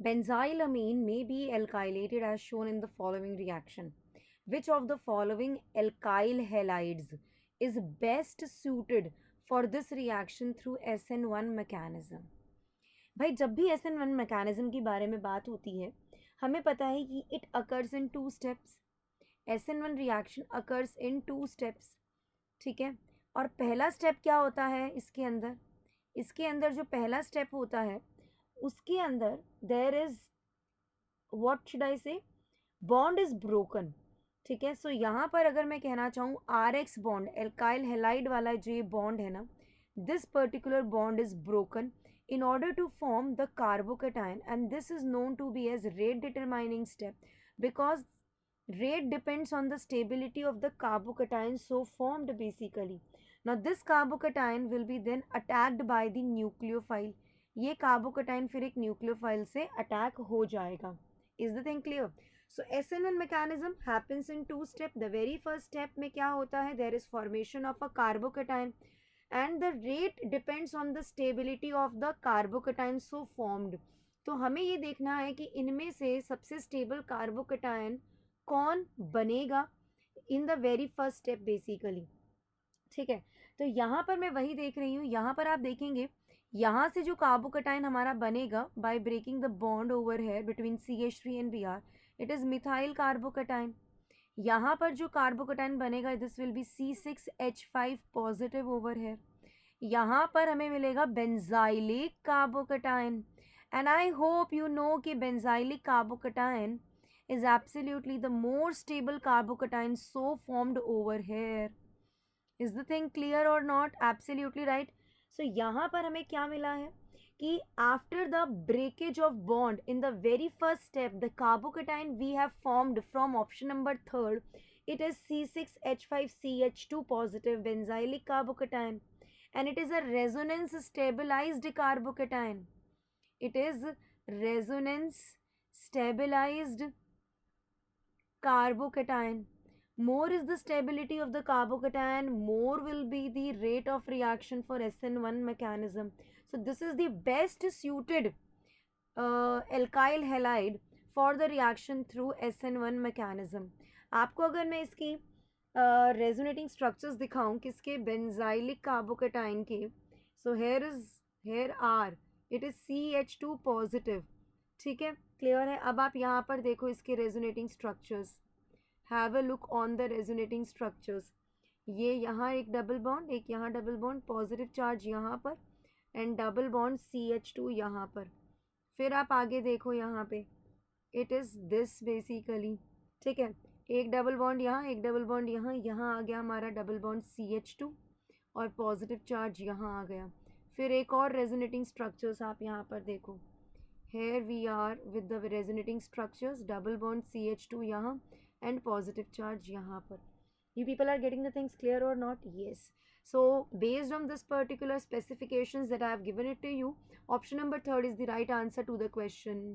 Benzylamine may be alkylated as shown in the following reaction. Which of the following alkyl halides is best suited for this reaction through SN1 mechanism? भाई जब भी SN1 mechanism की बारे में बात होती है हमें पता है कि it occurs in two steps. SN1 reaction occurs in two steps. ठीक है, और पहला स्टेप क्या होता है इसके अंदर जो पहला स्टेप होता है उसके अंदर there is what should I say bond is broken. ठीक है, सो यहाँ पर अगर मैं कहना चाहूँ R X bond alkyl halide वाला जो ये बॉन्ड है ना, this particular bond is broken in order to form the carbocation, and this is known to be as rate determining step because rate depends on the stability of the carbocation so formed basically. Now this carbocation will be then attacked by the nucleophile. ये कार्बोकटाइन फिर एक nucleophile से attack हो जाएगा. Is the thing clear? So SN1 mechanism happens in two step. The very first step में क्या होता है, there is formation of a carbocation and the rate depends on the stability of the carbocation so formed. तो हमें ये देखना है कि इनमें से सबसे स्टेबल कार्बोकटायन कौन बनेगा in the very first step basically. ठीक है, तो यहाँ पर मैं वही देख रही हूँ. यहाँ पर आप देखेंगे यहाँ से जो कार्बोकटायन हमारा बनेगा by breaking the bond over here between CH3 and Br, it is methyl carbocation. यहाँ पर जो कार्बोकटायन बनेगा this will be C6H5 positive over here. यहाँ पर हमें मिलेगा benzylic carbocation. And I hope you know कि benzylic carbocation is absolutely the more stable carbocation so formed over here. Is the thing clear or not? Absolutely right. So यहाँ पर हमें क्या मिला है कि after the breakage of bond in the very first step the carbocation we have formed from option number third, it is C6H5CH2 positive benzylic carbocation and it is a resonance stabilized carbocation. It is resonance stabilized carbocation. More is the stability of the carbocation, more will be the rate of reaction for SN1 mechanism. So this is the best suited alkyl halide for the reaction through SN1 mechanism. आपको अगर मैं इसकी resonating structures दिखाऊं किसके, benzylic carbocation के, so here are it is CH2 positive. ठीक है, clear है? अब आप यहाँ पर देखो इसके resonating structures. Have a look on the resonating structures. ये यहाँ एक डबल बॉन्ड, एक यहाँ डबल बॉन्ड, पॉजिटिव चार्ज यहाँ पर एंड डबल बॉन्ड CH2 यहाँ पर. फिर आप आगे देखो यहाँ पे इट इज़ दिस बेसिकली. ठीक है, एक डबल बॉन्ड यहाँ, एक डबल बॉन्ड यहाँ, यहाँ आ गया हमारा डबल बॉन्ड CH2 और पॉजिटिव चार्ज यहाँ आ गया. फिर एक और रेजोनेटिंग स्ट्रक्चर्स आप यहाँ पर देखो. Here we are with the resonating structures, double bond CH2 यहाँ and positive charge यहाँ पर. You people are getting the things clear or not? Yes. So based on this particular specifications that I have given it to you, option number third is the right answer to the question.